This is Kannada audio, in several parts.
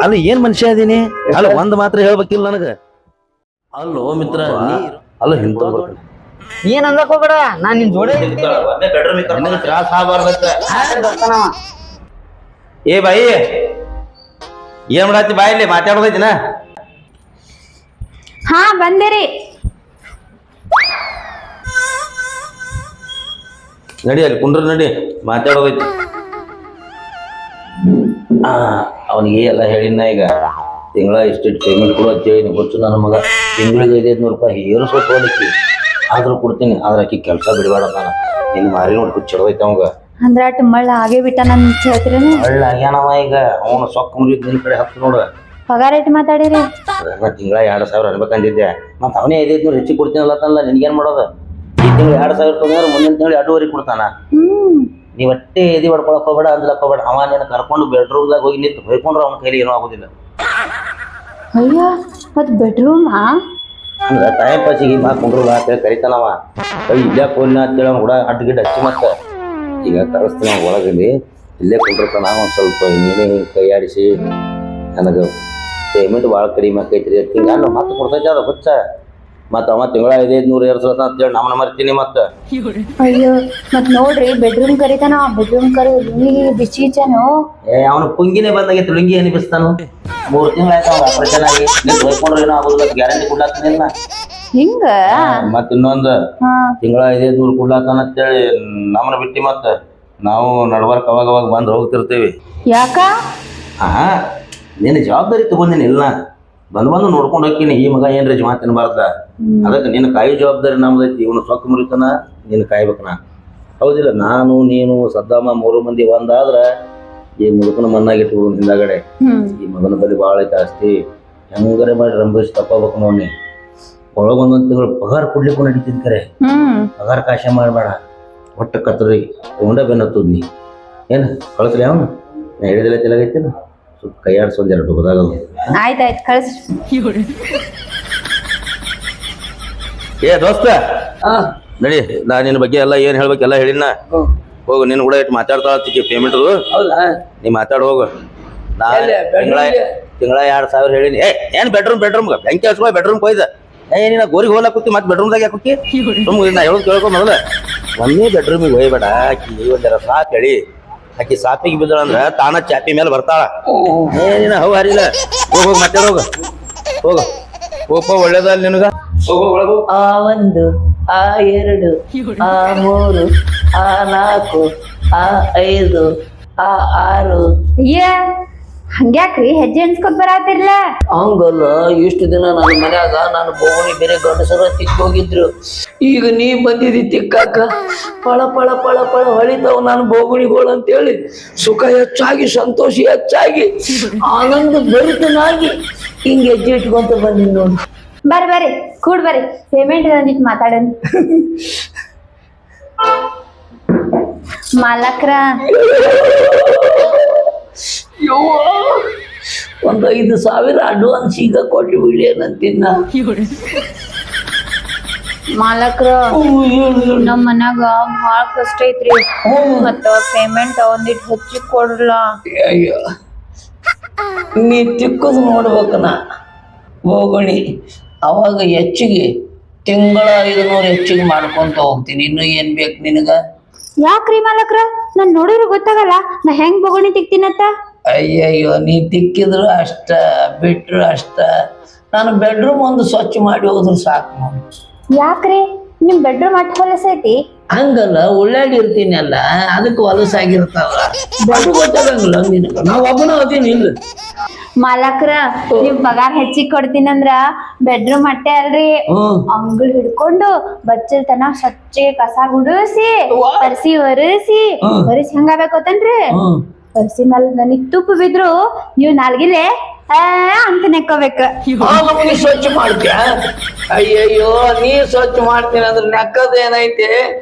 ಅಲ್ಲ ಏನ್ ಮನುಷ್ಯ ಅದೀನಿ ಅಲ್ಲ ಒಂದ್ ಮಾತ್ರ ಹೇಳ್ಬೇಕಿಲ್ಲ ನನಗ ಅಲ್ಲೋ ಮಿತ್ರ ಅಲ್ಲ ಹಿಂತ ಏನ್ ಅಂದಕ್ ಹೋಗ್ಬೇಡ ನಾನ್ ನಿನ್ ಜೋಡಿ ತ್ರಾಸ ಆಗ್ಬಾರ್ದತ್ತ ಏ ಬಾಯಿ ಏನ್ ಮಾಡತ್ತಿ ಬಾಯಿಲಿ ಮಾತಾಡೋದೈತಿನ ಹಾ ಬಂದೇರಿ ನಡಿ ಅಲ್ಲಿ ಕುಂಡ್ರ ನಡಿ ಮಾತಾಡೋದೈತಿ ಅವನಿಗೆ ಎಲ್ಲ ಹೇಳಿನ ಈಗ ತಿಂಗಳ ಇಷ್ಟಿಟ್ಟು ಪೇಮೆಂಟ್ ಕೊಡು ಅಂತೇಳಿ ಗೊತ್ತು ನನ್ನ ಮಗ ತಿಂಗಳಿಗೆ 500 ರೂಪಾಯಿ ಏರಿಸೋದು ಹೋಲಿಕ್ಕೆ ಆದ್ರೂ ಕೊಡ್ತೀನಿ ಆದ್ರೆ ಆಕಿ ಕೆಲಸ ಬಿಡಬೇಡ ನಾನು ನಿನ್ನ ಮಾರಿ ನೋಡಿ ಚಡೋದೈತೆ ಅವಾಗ ಅಂದ್ರ ಅಟ್ ಮಳ್ಳ ಆಗೇ ಬಿಟ್ಟ ನನ್ ಹೇಳ್ತೀರೇನು ಒಳ್ಳೆ ಆಗ್ಯಾನವ ಈಗ ಅವನು ಸೊಕ್ಕ ಮುರಿದ್ ನಿನ್ ಕಡೆ ಹತ್ತು ನೋಡು ಪಗಾರ ರೇಟ್ ಮಾತಾಡಿರಿ ತಿಂಗಳ 2,000 ಅನ್ಬೇಕಂದಿದ್ದೆ ಮತ್ತ ಅವನೇ 500 ಹೆಚ್ಚಿಗೆ ಕೊಡ್ತೀನಲ್ಲ ನಿನ್ಗೇನ್ ಮಾಡೋದು ಈ ತಿಂಗಳು 2,000 ತಗೊಂಡ್ರೆ ಮುಂದಿನ ತಿಂಗಳು 2,500 ಕೊಡ್ತಾನ ನೀವ್ ಒಟ್ಟೆ ಎದಿ ಹೊಡ್ಕೊಳಕ್ ಹೋಗ್ಬೇಡ ಅಂದ್ಲಕ್ ಹೋಗ್ಬೇಡ ಅವ ನೀನು ಕರ್ಕೊಂಡು ಬೆಡ್ರೂಮ್ದಾಗ ಹೋಗಿ ನಿಂತು ಹೊಯ್ಕೊಂಡ್ರೆ ಅವನ ಕೈಲಿ ಏನೂ ಆಗೋದಿಲ್ಲ ಅಯ್ಯ ಮತ್ ಬೆಡ್ರೂಮ್ ಅಂದ್ರೆ ಟೈಮ್ ಪಾಸಿಗೆ ಕುಂಡ್ರು ಬಾ ಅಂತೇಳಿ ಕರಿತಾನವ ಇಲ್ಲೇ ಫೋನ್ ಅಂತೇಳಿ ಅವ್ನು ಕೂಡ ಅಡ್ಗಿಡ್ ಹಚ್ಚಿ ಮತ್ತೆ ಈಗ ಕಳಿಸ್ತೀನಿ ಅವ್ನು ಒಳಗಲ್ಲಿ ಇಲ್ಲೇ ಕುಂಡಿರ್ತಾನ ಒಂದು ಸ್ವಲ್ಪ ನೀನೇ ಕೈಯಾಡಿಸಿ ನನಗೆ ಪೇಮೆಂಟ್ ಭಾಳ ಕಡಿಮೆ ಆಕೈತ್ರಿ ಹಿಂಗೆ ನಾನು ಮತ್ತೆ ಕೊಡ್ತೈತೆ ಅದು ಹುಚ್ಚ ಮತ್ತು ಅವ ತಿಂಗಳ 500 ಏರ್ಸಲತ್ತ ಅಂತೇಳಿ ನಮ್ಮನ್ನ ಮರ್ತೀನಿ ಮತ್ತೆ ಅಯ್ಯೋ ಮತ್ ನೋಡ್ರಿ ಬೆಡ್ರೂಮ್ ಕರಿತಾನ ಬೆಡ್ರೂಮ್ ಕರಿ ಲುಂಗಿ ಬಿಚ್ಚೀಚನು ಅವನು ಪುಂಗಿನೇ ಬಂದಾಗೈತಿ ಲುಂಗಿ ಏನಿಪಿಸ್ತಾನು 3 ತಿಂಗಳು ಆಯ್ತು ಅವ್ನು ಆಪರೇಷನ್ ಆಗಿ ನೀವು ಹೊಯ್ಕೊಂಡ್ರೆ ಏನೋ ಆಗೋದಿಲ್ಲ ಗ್ಯಾರಂಟಿ ಕೊಡ್ಲಾಗ್ತಾನಿಲ್ಲ ಹಿಂಗ ಮತ್ತ ಇನ್ನೊಂದು ತಿಂಗಳ 500 ಕೊಡ್ಲಾತಾನ ಅಂತೇಳಿ ನಮ್ಮನ್ನ ಬಿಟ್ಟು ಮತ್ತೆ ನಾವು ನಡ್ಬಾರ್ಕ್ ಅವಾಗ ಬಂದು ಹೋಗ್ತಿರ್ತೀವಿ ಯಾಕ ನಿನ್ನ ಜವಾಬ್ದಾರಿ ತಗೊಂಡಿನಿ ಇಲ್ಲ ಬಂದು ನೋಡ್ಕೊಂಡು ಹೋಗ್ತೀನಿ ಈ ಮಗ ಏನ್ರಿ ಜಮಾ ತಿನ್ಬಾರ್ದ ಅದಕ್ಕೆ ನಿನ್ನ ಕಾಯಿ ಜವಾಬ್ದಾರಿ ನಮ್ದೈತಿ ಇವನು ಸೊಕ್ಕ ಮುರಿತಾನ ನೀನು ಕಾಯ್ಬೇಕನ ಹೌದಿಲ್ಲ ನಾನು ನೀನು ಸದ್ದಾಮ 3 ಮಂದಿ ಒಂದಾದ್ರೆ ಈ ಮುದುಕನ ಮಣ್ಣಾಗಿಟ್ಟು ಹಿಂದಾಗಡೆ ಈ ಮಗನ ಬಳಿ ಭಾಳ ಐತೆ ಆಸ್ತಿ ಹೆಂಗಾರೆ ಮಾಡಿ ರಂಭಿಸಿ ತಪ್ಕೋಬೇಕು ನೋಡಿ ಒಳಗೊಂದೊಂದು ತಿಂಗಳು ಪಗಾರ ಕೊಡ್ಲಿಕ್ಕೂ ನಡೀತಿದ್ ಕರೆ ಪಗಾರ ಕಾಶ ಮಾಡಬೇಡ ಒಟ್ಟ ಕತ್ತರಿ ತಗೊಂಡ ಬೆನ್ನತ್ತದ ನೀ ಏನು ಕಳಿಸ್ರಿ ಅವನು ನಾ ಹೇಳಿದಿಲ್ಲ ತಿಲಾಗೈತೇನು ಸ್ವಲ್ಪ ಕೈಯಾಡ್ಸೊಂದು 2 ಗೊತ್ತಾಗಲ್ಲ ಆಯ್ತಾಯ್ತು ಕಳ್ಸಿ ಏ ದೋಸ್ತ ನಡಿ ನಾ ನಿನ್ನ ಬಗ್ಗೆ ಎಲ್ಲ ಏನ್ ಹೇಳ್ಬೇಕೆಲ್ಲ ಹೇಳಿನ ಹೋಗು ನಿನ್ನ ಕೂಡ ಇಟ್ಟು ಮಾತಾಡ್ತಾಳತ್ತಿಗೆ ಪೇಮೆಂಟ್ ನೀ ಮಾತಾಡ್ ಹೋಗು ನಾ ತಿಂಗಳ 2,000 ಹೇಳಿನಿ ಏನ್ ಬೆಡ್ರೂಮ್ ಬೆಂಕಿ ಹಚ್ಕೊ ಬೆಡ್ರೂಮ್ ಕೊಯ್ದ ನೀನ ಗೋರಿಗೆ ಹೋಗ್ಲಾ ಕೂತಿ ಮತ್ತೆ ಬೆಡ್ರೂಮ್ದಾಗ ಯಾಕೆ ಸುಮ್ಮನೆ ನಾ ಹೇಳೋದು ಕೇಳ್ಕೊ ಮೊದಲ ಒಂದೇ ಬೆಡ್ರೂಮಿಗೆ ಹೋಯ್ಬೇಡ ಆಕಿ ಒಂದರ ಸಾಪ್ ಹೇಳಿ ಆಕಿ ಸಾಪಿಗೆ ಬಿದ್ದಳ ಅಂದ್ರ ತಾನ ಚಾಪಿ ಮೇಲೆ ಬರ್ತಾಳ ಏನಿನ ಹೌ ಹರಿಲ್ಲ ಹೋಗ ಮತ್ತೆ ಹೋಗಪ್ಪ ಒಳ್ಳೇದಲ್ಲ ನಿನಗ ಆ 1 ಆ 2 ಆ 3 ಆ 4 ಆ 5 ಆ 6 ಅಯ್ಯ ಹಂಗ್ಯಾಕ್ರಿ ಹೆಜ್ಜೆ ಎಣ್ಸ್ಕೊತ್ ಬರಾತಿರ್ಲ ಹಂಗಲ್ಲ ಇಷ್ಟು ದಿನ ನನ್ನ ಮನ್ಯಾಗ ನಾನು ಬೋಗಣಿ ಬೇರೆ ಗಂಡಸರ ತಿಕ್ಕೋಗಿದ್ರು ಈಗ ನೀ ಬಂದಿದಿ ತಿಕ್ಕಾಕ ಪಳ ಪಳ ಪಳ ಪಳ ಹೊಳಿತಾವ್ ನಾನು ಬೋಗುಣಿಗಳು ಅಂತೇಳಿ ಸುಖ ಹೆಚ್ಚಾಗಿ ಸಂತೋಷ ಹೆಚ್ಚಾಗಿ ಆನಂದ ಭರಿತನಾಗಿ ಹಿಂಗೆ ಹೆಜ್ಜೆ ಇಟ್ಕೊಂತ ಬಂದಿನಿ ನೋಡು ಬರ್ರಿ ಕೂಡ್ ಬರ್ರಿ ಪೇಮೆಂಟ್ ಅಂದಿಟ್ಟು ಮಾತಾಡೋಣ ಮಾಲಕ್ರ ಒಂದು 5,000 ಅಡ್ವಾನ್ಸ್ ಈಗ ಕೊಟ್ಟು ಬಿಡಿ ಏನಂತಿನ್ನ ಮಾಲಕ್ರ ನಮ್ ಮನ್ಯಾಗ ಭಾಳ ಕಷ್ಟ ಐತ್ರಿ ಮತ್ತ ಪೇಮೆಂಟ್ ಒಂದಿಟ್ ಹೆಚ್ಚಿಗೆ ಕೊಡ್ರಲ್ಲ ಅಯ್ಯೋ ನೀ ತಿಕ್ಕದು ನೋಡ್ಬೇಕನ ಹೋಗಣಿ ಅವಾಗ ಹೆಚ್ಚಿಗೆ ತಿಂಗಳ 500 ಹೆಚ್ಚಿಗೆ ಮಾಡ್ಕೊಂತ ಹೋಗ್ತೀನಿ ಇನ್ನು ಏನ್ ಬೇಕು ನಿನಗ ಯಾಕ್ರಿ ಮಾಲಕ್ರ ನಾನ್ ನೋಡಿದ್ರು ಗೊತ್ತಾಗಲ್ಲ ನಾ ಹೆಂಗ್ ಬಗೋಣಿ ತಿಕ್ತೀನತ್ತ ಅಯ್ಯಯ್ಯೋ ನೀ ತಿಕ್ಕಿದ್ರು ಅಷ್ಟ ಬಿಟ್ರು ಅಷ್ಟ ನಾನು ಬೆಡ್ರೂಮ್ ಒಂದು ಸ್ವಚ್ಛ ಮಾಡಿ ಹೋದ್ರು ಸಾಕು ನೋಡಿ ಯಾಕ್ರಿ ನಿಮ್ ಬೆಡ್ರೂಮ್ ಅಟ್ ಹೊಲಸೈತಿ ಹಂಗಲ್ಲ ಉಳ್ಳಾಡಿರ್ತೀನಿ ಅಲ್ಲ ಅದಕ್ಕೆ ಹೊಲಸಾಗಿರ್ತಾವ ಅದು ಗೊತ್ತಾಗಂಗಿಲ್ಲ ನಿನಗ ನಾವ್ ಒಬ್ಬನ ಅದೀನಿ ಇಲ್ಲ ಮಾಲಕ್ರ ನೀವ್ ಪಗಾರ ಹೆಚ್ಚಿಗೆ ಕೊಡ್ತೀನಂದ್ರ ಬೆಡ್ರೂಮ್ ಅಟ್ಟೆ ಅಲ್ರಿ ಅಂಗಳ ಹಿಡ್ಕೊಂಡು ಬಚ್ಚಲ್ ತನ ಸ್ವಚ್ಛ ಕಸ ಗುಡಿಸಿ ಪರಿಸಿ ಒರೆಸಿ ಹೆಂಗಾಗ್ಬೇಕು ಗೊತ್ತೇನ್ರಿ ಪರಿಸಿ ಮೇಲೆ ನನಗ್ ತುಪ್ಪ ಬಿದ್ರು ನೀವ್ ನಾಲ್ಗಿಲೆ ಅಂತ ನೆಕ್ಕೋಬೇಕ ನಮಗೆ ಸ್ವಚ್ಛ ಮಾಡ್ತೀಯ ಅಯ್ಯಯ್ಯೋ ನೀ ಸ್ವಚ್ಛ ಮಾಡ್ತೀನಿ ಅಂದ್ರೆ ನೆಕ್ಕದ ಏನೈತಿ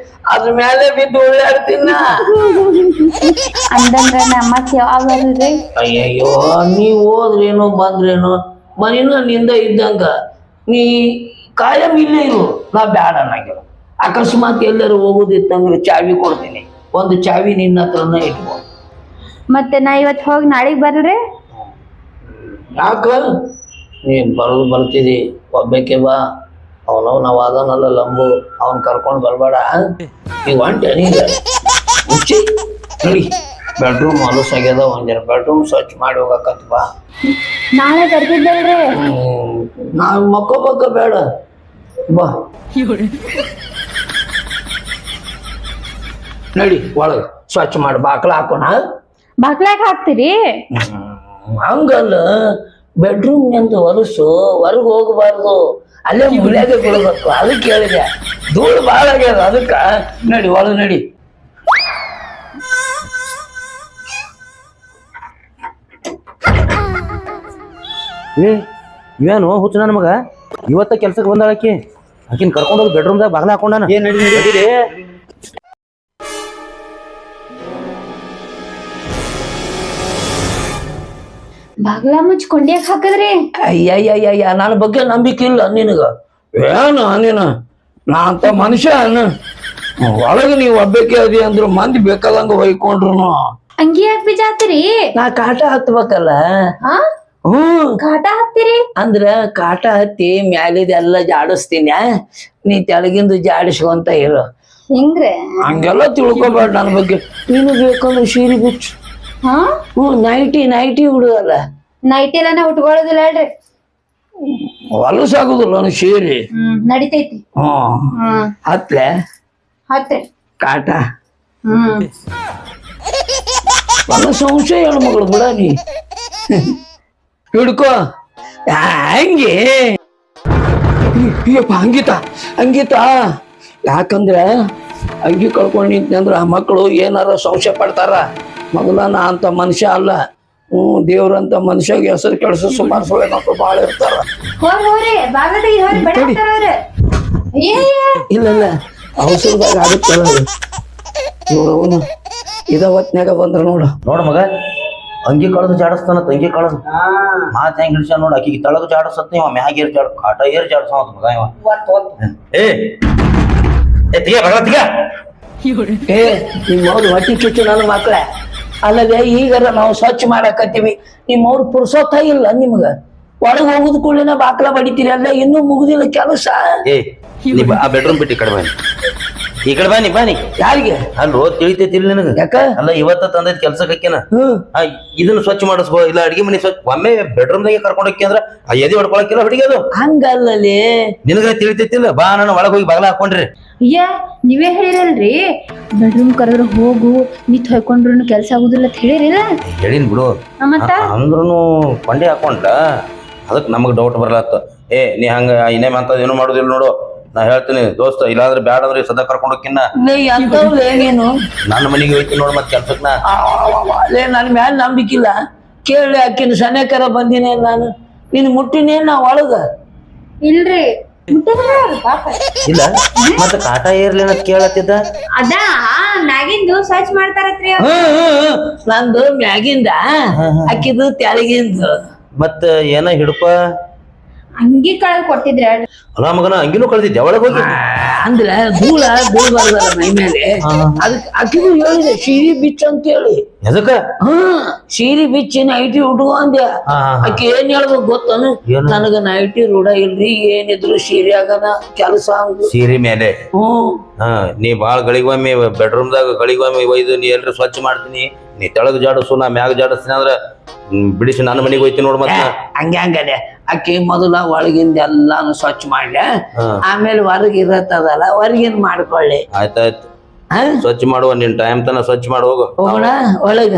ಅದ್ರ ಮೇಲೆ ಬಿದ್ದು ಉಳ್ಳಾಡ್ತೀನ ಅಂದಂಗ ಮತ್ ಯಾವಾಗಲ್ರಿ ಅಯ್ಯಯ್ಯೋ ನೀ ಹೋದ್ರೇನು ಬಂದ್ರೇನು ಮನಿನ ನಿಂದ ಇದ್ದಂಗ ನೀ ಕಾಯಂ ಇಲ್ಲೇ ಇರು ನಾ ಬ್ಯಾಡ ಅನ್ನಂಗಿಲ್ಲ ಅಕಸ್ಮಾತ್ ಎಲ್ಲರೂ ಹೋಗುದಿತ್ತಂದ್ರೆ ಚಾವಿ ಕೊಡ್ತೀನಿ ಒಂದು ಚಾವಿ ನಿನ್ನ ಹತ್ರನ ಇಟ್ಕೊ ಮತ್ತೆ ನಾ ಇವತ್ ಹೋಗಿ ನಾಳೆಗ್ ಬರ್ರಿ ಯಾಕ ನೀನ್ ಬರ್ತಿದಿ ಒಬ್ಬಕ್ಕೆ ಬಾ ನಾವು ಅದನ್ನಲ್ಲ ಲಂಬು ಅವನ್ ಕರ್ಕೊಂಡ್ ಬರ್ಬೇಡ ಈಗ ಹೊಂಟೆ ನೀಗ ಮುಚ್ಚಿ ನೋಡಿ ಬೆಡ್ರೂಮ್ ಹೊಲಸ್ ಆಗ್ಯದ ಒಂದಿನ ಬೆಡ್ರೂಮ್ ಸ್ವಚ್ಛ ಮಾಡಿ ಹೋಗಕತ್ ಬಾ ನಾಳೆ ಬರ್ತಿದ್ದಲ್ರಿ ನಾವ್ ಮಕ್ಕೋಬೇಕ ಬೇಡ ಬಾ ನಡಿ ಒಳಗ ಸ್ವಚ್ಛ ಮಾಡಿ ಬಾಕ್ಲ ಹಾಕೋಣ ಬಾಕ್ಲಾಕ್ ಹಾಕ್ತೀರಿ ಹಂಗಲ್ಲ ಬೆಡ್ರೂಮ್ ನಿಂದ ಹೊಲಸು ಹೊರಗೆ ಹೋಗಬಾರ್ದು ಅಲ್ಲೇ ಮುಳ್ಯಾಗೆ ಬಿಡ್ಬೇಕು ಅದಕ್ಕೆ ಹೇಳಿದೆ ಧೂಳು ಭಾಳ ಆಗ್ಯದ ಅದಕ್ಕ ನಡಿ ಒಳಗ್ ನಡಿ ಏ ಇವೇನು ಹುಚ್ಚು ನನ್ನ ಮಗ ಇವತ್ತ ಕೆಲ್ಸಕ್ಕೆ ಬಂದಾಳ ಆಕಿನ ಕರ್ಕೊಂಡೋಗಿ ಬೆಡ್ರೂಮ್ದಾಗ ಬಾಗ್ಲ ಹಾಕೊಂಡಾನ ಬಾಗ್ಲ ಮುಚ್ಕೊಂಡ್ಯಾಕ ಹಾಕದ್ರಿ ಅಯ್ಯಯ್ಯಯ್ಯ ನನ್ನ ಬಗ್ಗೆ ನಂಬಿಕೆ ಇಲ್ಲ ನಿನಗ ಏನು ನೀನು ನಾ ಅಂತ ಮನುಷ್ಯ ಒಳಗೆ ನೀವು ಒಬ್ಬಕ್ಕೆ ಅದಿ ಅಂದ್ರು ಮಂದಿ ಬೇಕಾದಂಗ ಹೊಯ್ಕೊಂಡ್ರು ಅಂಗಿ ಯಾಕೆ ಬಿಜಾತಿರಿ ನಾ ಕಾಟ ಹತ್ಬೇಕಲ್ಲ ಹಾ ಕಾಟ ಹತ್ತೀರಿ ಅಂದ್ರ ಕಾಟ ಹತ್ತಿ ಮ್ಯಾಲಿದೆಲ್ಲ ಜಾಡಿಸ್ತೀನಿ ನೀ ತೆಳಗಿಂದು ಜಾಡಿಸ್ಕೊಂತ ಇರು ಹಿಂಗ್ರೆ ಹಂಗೆಲ್ಲ ತಿಳ್ಕೊಬೇಡ ನನ್ನ ಬಗ್ಗೆ ನೀನು ಬೇಕಂದ್ರೆ ಸೀರೆ ಬಿಚ್ಚು ಹಾ ನೈಟಿ ಹುಡುಗಲ್ಲ ನೈಟ್ ಎಲ್ಲಾನ ಉಟ್ಕೊಳ್ಳೋದಿಲ್ಲ ಹೇಳ್ರಿ ಹೊಲಸಾಗುದಿಲ್ಲ ಅವನು ಸೀರೆ ನಡಿತೈತಿ ಹತ್ಲೆ ಹತ್ರಿ ಕಾಟ ಹ್ಮ್ ನನ್ನ ಸಂಶಯ ಹೆಣ್ಮಗಳು ಬಿಡ ನೀ ಹಿಡ್ಕೋ ಹಂಗೆ ಅಯ್ಯಪ್ಪ ಹಂಗಿತ ಯಾಕಂದ್ರ ಅಂಗಿ ಕಳ್ಕೊಂಡ್ ನಿಂತಂದ್ರ ಆ ಮಕ್ಕಳು ಏನಾರ ಸಂಶಯ ಪಡ್ತಾರ ಮೊದಲ ನಾ ಅಂತ ಮನುಷ್ಯ ಅಲ್ಲ ದೇವ್ರಂತ ಮನುಷ್ಯಗೆ ಹೆಸರು ಕೆಡ್ಸೋ ಸುಮಾರು ಸೊಳ್ಳೆ ಮಕ್ಕಳು ಬಾಳ ಇರ್ತಾರ ಇಲ್ಲ ಅವಸರದಾಗ ಆಗುತ್ತಲ್ಲ ನೋಡವನು ಇದ ಹೊತ್ನ್ಯಾಗ ಬಂದ್ರ ನೋಡ ಮಗ ಅಂಗಿ ಕಳೆದು ಜಾಡಿಸ್ತಾನ ತಂಗಿ ಕಳೆದು ಮಾತ್ ಹೆಂಗ್ ಹಿಡ್ಸ ನೋಡ ಆಕಿಗೆ ತಳಗ ಜಾಡಿಸತ್ ಇವ ಮ್ಯಾಗ ಏರ್ ಜಾಡ ಕಾಟ ಏರ್ ಜಾಡ್ಸವ ಮಗ ಇವ ತೆಗಿಯ ಬಗಳ ತೆಗಿಯ ನಿಮ್ಮವ್ರು ಹೊಟ್ಟಿ ಚುಚ್ಚು ನನ್ನ ಮಕ್ಳ ಅಲ್ಲದೆ ಈಗಾರ ನಾವು ಸ್ವಚ್ಛ ಮಾಡಾಕತ್ತೀವಿ ನಿಮ್ಮವ್ರು ಪುರ್ಸೊತ್ತ ಇಲ್ಲ ನಿಮ್ಗ ಒಳಗ್ ಹೋಗುದ್ ಕೂಡಲಿನ ಬಾಕ್ಲ ಬಡಿತೀರಿ ಅಲ್ಲ ಇನ್ನೂ ಮುಗುದಿಲ್ಲ ಕೆಲಸ ಆ ಬೆಡ್ರೂಮ್ ಬಿಟ್ಟು ಈ ಕಡೆ ಬಾನಿ ಯಾರಿಗೆ ಅಲ್ಲೋ ತಿಳಿತೈತಿಲ್ ನಿನಗ ಯಾಕ ಅಲ್ಲ ಇವತ್ತ ತಂದೈತಿ ಕೆಲ್ಸಕ್ಕೆ ಹಾಕ್ಯನ ಇದನ್ನ ಸ್ವಚ್ಛ ಮಾಡಿಸ್ಬೋ ಇಲ್ಲ ಅಡಿಗೆ ಮನೆ ಸ್ವಚ್ಛ ಒಮ್ಮೆ ಬೆಡ್ರೂಮ್ ದಾಗೆ ಕರ್ಕೊಂಡ್ ಹೋಗ್ಯಂದ್ರ ಆ ಎದಿ ಹೊಡ್ಕೊಳಕಿಲ್ಲ ಹುಡುಗಿ ಅದು ಹಂಗಲ್ಲೇ ನಿನಗ ತಿಳಿತೈತಿಲ್ಲ ಬಾ ನಾನು ಒಳಗ್ ಹೋಗಿ ಬಾಗ್ಲ ಹಾಕೊಂಡ್ರಿ ಅಯ್ಯ ನೀವೇ ಹೇಳಿರಲ್ರಿ ಬೆಡ್ರೂಮ್ ಕರೆದ್ರ ಹೋಗು ನಿತ್ ಹೊಯ್ಕೊಂಡ್ರು ಕೆಲ್ಸ ಆಗುದಿಲ್ಲ ಅಂತ ಹೇಳಿರಿಲ್ಲ ಹೇಳಿನ್ ಬಿಡು ಅಂದ್ರೂ ಕೊಂಡೆ ಹಾಕೊಂಡ ಅದಕ್ ನಮಗ್ ಡೌಟ್ ಬರಲತ್ತ ನೀ ಹಂಗ ಇನ್ನೇ ಅಂತ ಏನು ಮಾಡುದಿಲ್ಲ ನೋಡು ನಾ ಹೇಳ್ತೀನಿ ದೋಸ್ತ ಇಲ್ಲಾಂದ್ರೆ ಬ್ಯಾಡ ಅಂದ್ರೆ ಸದಾ ಕರ್ಕೊಂಡು ಹೋಗಿನ ನೀನು ನನ್ನ ಮನೆಗೆ ಹೋಯ್ತೀನಿ ನೋಡ್ ಮತ್ ಕೆಲ್ಸಕ್ ನನ್ ಮ್ಯಾಲ ನಂಬಿಕಿಲ್ಲ ಕೇಳಿ ಅಕ್ಕಿನ ಸನೇಕರ ಬಂದಿನಿ ನಾನು ನೀನ್ ಮುಟ್ಟಿನೇನ್ ನಾ ಒಳಗ ಇಲ್ರಿ ಇಲ್ಲ ಮತ್ತ ಕಾಟ ಏರ್ಲಿ ಅಂತ ಕೇಳತ್ತಿದ್ದ ಅದ ಮ್ಯಾಗಿಂದು ಸರ್ಚ್ ಮಾಡ್ತಾರತ್ರಿ ನಂದು ಮ್ಯಾಗಿಂದ ಅಕ್ಕಿದು ತೆಳಗಿಂದು ಮತ್ತ ಏನ ಹಿಡ್ಪ ಅಂಗಿ ಕಳದ್ ಕೊಟ್ಟಿದ್ರ ಅಲ್ಲ ಮಗನ ಅಂಗಿನೂ ಕಳ್ದಿದ್ದೆ ಒಳಗ್ ಹೋಗಿ ಅಂದ್ರೆ ಧೂಳ ಬೀಳ್ಬಾರ್ದಲ್ಲ ಮೈ ಮೇಲೆ ಅದಕ್ಕೆ ಅಕ್ಕಿಗೂ ಹೇಳಿದೆ ಸೀರೆ ಬಿಚ್ಚ ಅಂತ ಹೇಳಿ ಎದಕ್ಕ ಸೀರೆ ಬಿಚ್ಚಿ ನೈಟಿ ಉಟ್ಕೋ ಅಂದ್ಯ ಅಕ್ಕಿ ಏನ್ ಹೇಳ್ಬೇಕು ಗೊತ್ತನು ನನಗ ನೈಟಿ ರೂಢ ಇಲ್ರಿ ಏನಿದ್ರು ಸೀರೆ ಆಗನ ಕೆಲಸ ಸೀರೆ ಮೇಲೆ ನೀ ಬಾಳ್ ಗಳಿಗೊಮ್ಮೆ ಬೆಡ್ರೂಮ್ ದಾಗ ಗಳಿಗೊಮ್ಮೆ ಒಯ್ದು ನೀ ಎಲ್ರಿ ಸ್ವಚ್ಛ ಮಾಡ್ತೀನಿ ನೀ ತೆಳಗ್ ಜಾಡಿಸು ನಾ ಮ್ಯಾಗ ಜಾಡಿಸ್ತೀನಿ ಅಂದ್ರ ಬಿಡಿಸಿ ನನ್ನ ಮನೆಗೆ ಹೋಯ್ತೀನಿ ನೋಡ್ ಮತ್ತ ಹಂಗಂಗದೆ ಅಕ್ಕಿ ಮೊದಲ ಒಳಗಿಂದ ಎಲ್ಲಾನು ಸ್ವಚ್ಛ ಮಾಡ್ಲ ಆಮೇಲೆ ಹೊರಗೆ ಇರತ್ತದಲ್ಲ ಹೊರಗಿಂದ ಮಾಡ್ಕೊಳ್ಳಿ ಆಯ್ತಾಯ್ತು ಸ್ವಚ್ಛ ಮಾಡುವ ನಿನ್ ಟೈಮ್ ತನ ಸ್ವಚ್ಛ ಮಾಡಿ ಹೋಗು ಹೋಗೋಣ ಒಳಗ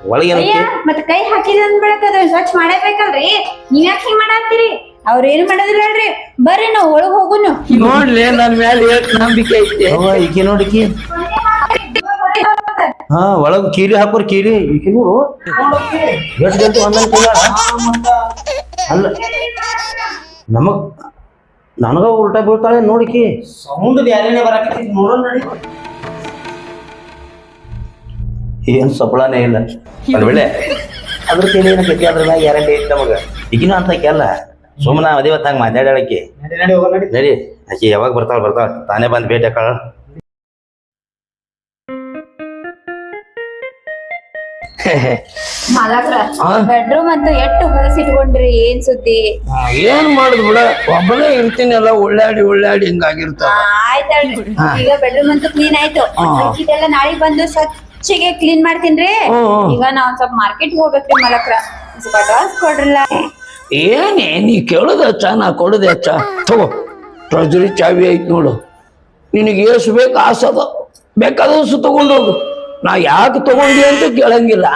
ಒಳಗೆ ಮತ್ತ ಕೈ ಹಾಕಿದ ಅಂದ್ಬಿಡಕದ ಸ್ವಚ್ಛ ಮಾಡಬೇಕಲ್ರಿ ನೀವ್ ಯಾಕೆ ಹಿಂಗ್ ಮಾಡಾತ್ತೀರಿ ಅವ್ರ ಏನ್ ಮಾಡೋದಿಲ್ಲ ಹೇಳ್ರಿ ಬರ್ರಿ ನಾವ್ ಒಳಗ್ ಹೋಗುನು ನೋಡ್ಲಿ ನನ್ ಮೇಲೆ ನಂಬಿಕೆ ಐತಿ ಈಕಿ ನೋಡಿಕಿ ಒಳಗ್ ಕೀಲಿ ಹಾಕೋರ್ ಕೀಲಿ ಈಕಿ ನೋಡು ಎಷ್ಟು ಜಲ್ದಿ ಒಂದೊಂದ್ ತಿಂಗಳ ಅಲ್ಲ ನಮಗ್ ನನಗ ಉಲ್ಟಾ ಬೀಳ್ತಾಳೆ ನೋಡಿಕಿ ಸೌಂಡ್ ಬ್ಯಾರೇನೆ ಬರಾಕತ್ತಿ ನೋಡೋಣ ನೋಡಿ ಏನ್ ಸಬಳನೇ ಇಲ್ಲ ಅಲ್ಲಿ ಬೆಳೆ ಅದ್ರ ಕೈಲಿ ಏನಕ್ಕೆ ಅದ್ರ ಮ್ಯಾಗ ಗ್ಯಾರಂಟಿ ಐತಿ ನಮಗ ಈಗಿನ ಅಂತ ಕೆಲ್ಲ ಸುಮ್ಮನ ಅದೇವತ್ತು ಹಂಗ ಮಾತಾಡಕ್ಕೆ ನಡಿ ಆಕಿ ಯಾವಾಗ ಬರ್ತಾಳ ತಾನೇ ಬಂದ್ ಭೇಟಿ ಹಾಕಾಳ ಮಾಲಕ್ರ ಆ? ಬೆಡ್ರೂಮ್ ಅಂತೂ ಎಷ್ಟು ಹೊಲಸಿಟ್ಕೊಂಡ್ರಿ ಏನ್ ಸುದ್ದಿ. ಏನ್ ಮಾಡುದು ಬಿಡ, ಒಬ್ಬನೇ ಇರ್ತೀನಲ್ಲ, ಉಳ್ಳಾಡಿ ಹಿಂಗಾಗಿರ್ತಾವ. ಆಯ್ತಲ್ರಿ, ಈಗ ಬೆಡ್ರೂಮ್ ಅಂತೂ ಕ್ಲೀನ್ ಆಯ್ತು. ಇದೆಲ್ಲ ನಾಳೆಗ್ ಬಂದು ಸ್ವಚ್ಛಗೆ ಕ್ಲೀನ್ ಮಾಡ್ತೀನ್ರಿ. ಈಗ ನಾವ್ ಒಂದ್ ಸ್ವಲ್ಪ ಮಾರ್ಕೆಟ್ ಹೋಗ್ಬೇಕ್ರಿ ಮಾಲಕ್ರ, ಸ್ವಲ್ಪ ಅಡ್ವಾನ್ಸ್ ಕೊಡ್ರಲ್ಲ. ಏನೇ ನೀ ಕೇಳೋದು ಹಚ್ಚ, ನಾ ಕೊಡೋದು ಹಚ್ಚ. ತಗೋ, ಟ್ರೆಜರಿ ಚಾವಿ ಐತ್ ನೋಡು, ನಿನಗೆ ಎಷ್ಟು ಬೇಕು ಆಸದ ಬೇಕಾದಷ್ಟು ತಗೊಂಡೋಗು. ನಾ ಯಾಕೆ ತಗೊಂಡಿ ಅಂತ ಕೇಳಂಗಿಲ್ಲ.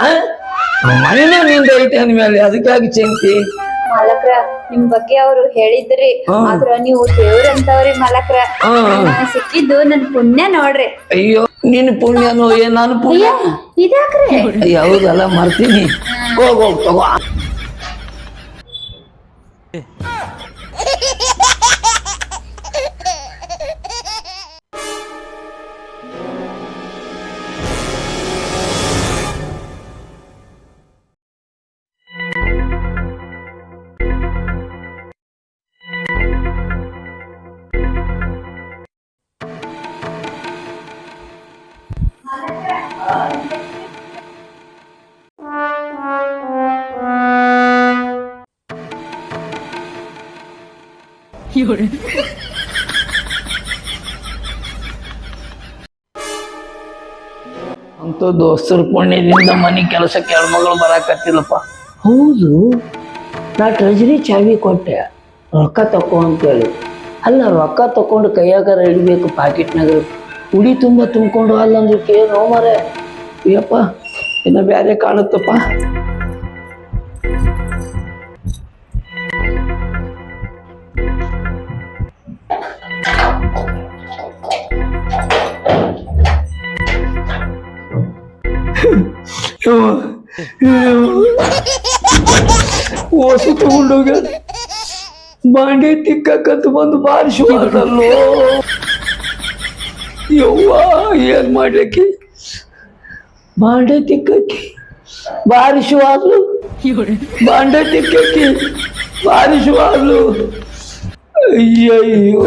ಮನೇನ ನಿಂದ ಐತೆ ಅಂದ್ಮೇಲೆ ಅದಕ್ಕಾಗಿ ಚಿಂತಿ. ಮಾಲಕ್ರ, ನಿಮ್ ಬಗ್ಗೆ ಅವ್ರು ಹೇಳಿದ್ರಿ, ಆದ್ರ ನೀವು ದೇವ್ರಂತವ್ರಿ ಮಾಲಕ್ರ. ನಾನ್ ಸಿಕ್ಕಿದ್ದು ನನ್ ಪುಣ್ಯ ನೋಡ್ರಿ. ಅಯ್ಯೋ, ನಿನ್ನ ಪುಣ್ಯನೋ ಏನ್ ನಾನು ಪುಣ್ಯ? ಇದಾಕ್ರಿ ಯಾವುದಲ್ಲ ಮರ್ತೀನಿ. ಹೋಗ್ ತಗೋ. ಅಂತೂ ದೋಸ್ತರ ಪುಣ್ಯದಿಂದ ಮನೆ ಕೆಲಸಕ್ಕೆ ಹೆಣ್ಮಗಳು ಬರಾಕತ್ತಿಲ್ಲಪ್ಪ. ಹೌದು, ನಾ ಟ್ರೆಜರಿ ಚಾವಿ ಕೊಟ್ಟೆ, ರೊಕ್ಕ ತಕೋ ಅಂತೇಳಿ. ಅಲ್ಲ, ರೊಕ್ಕ ತಕೊಂಡು ಕೈಯಾಗಾರ ಇಡಬೇಕು ಪಾಕೆಟ್ನಾಗ, ಉಡಿ ತುಂಬ ತುಂಬಿಕೊಂಡು ಅಲ್ಲಂದ್ರೆ ಏನೋ ಮರೆ. ಅಯ್ಯಪ್ಪ, ಇನ್ನು ಬೇರೆ ಕಾಣುತ್ತಪ್ಪ. ಓಸು ತಗೊಂಡೋಗ ಬಾಂಡೆ ತಿಕ್ಕಕ್ಕಂತ ಬಂದು ಬಾರಿಸುವಾಗಲ್ಲೋ. ಯವ್ವ, ಏನ್ ಮಾಡ್ಲಿಕ್ಕೆ? ಬಾಂಡೆ ತಿಕ್ಕಕ್ಕಿ ಬಾರಿಸುವಾಗ್ಲು, ಬಾಂಡೆ ತಿಕ್ಕಕ್ಕಿ ಬಾರಿಸುವಾಗ್ಲು. ಅಯ್ಯಯ್ಯೋ.